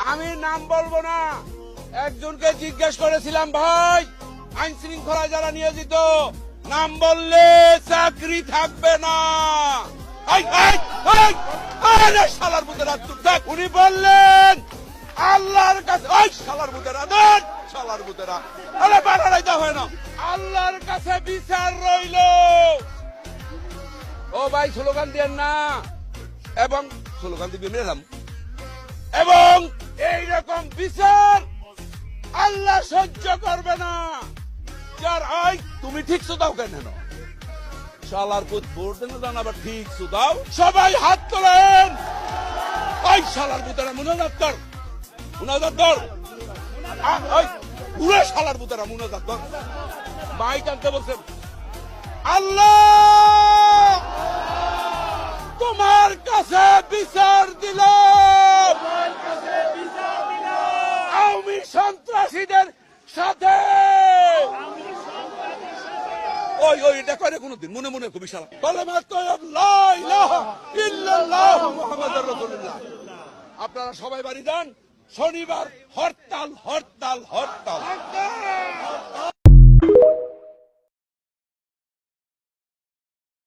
আমি নাম বলবো না, একজনকে জিজ্ঞেস করেছিলাম, ভাই আইন শৃঙ্খলা যারা নিয়োজিত নাম বললে চাকরি থাকবে না। শালার বুধেরা চুপ থাক। উনি বললেন আল্লাহর কাছে, শালার বুধেরা দেন, শালার বুধেরা আরে বাড়াই দেওয়া হয় না, আল্লাহর কাছে বিচার রইল। ও ভাই স্লোগান দেন না, এবং স্লোগান দিবি মেলাম, এবং এইরকম বিচার আল্লাহ সহ্য করবে না। যার আই তুমি ঠিক দাও কেন, শালার পুত ভোট দেন দান, আবার ঠিক দাও। সবাই হাত তোলেন। ওই শালার পুতেরা মুনাজাত কর, মুনাজাত কর, পুরো শালার পুতেরা মুনাজাত কর। মাইক আনতে বলছেন, আল্লাহ তোমার কাছে বিচার দিল, আওয়ামী সন্ত্রাসীদের সাথে। ওই ওই এটা করে কোনদিন মনে মনে খুবই সারা কালেমা তয়্যিব লা ইলাহা ইল্লাল্লাহু মুহাম্মাদুর রাসূলুল্লাহ। আপনারা সবাই বাড়ি যান, শনিবার হরতাল হরতাল হরতাল।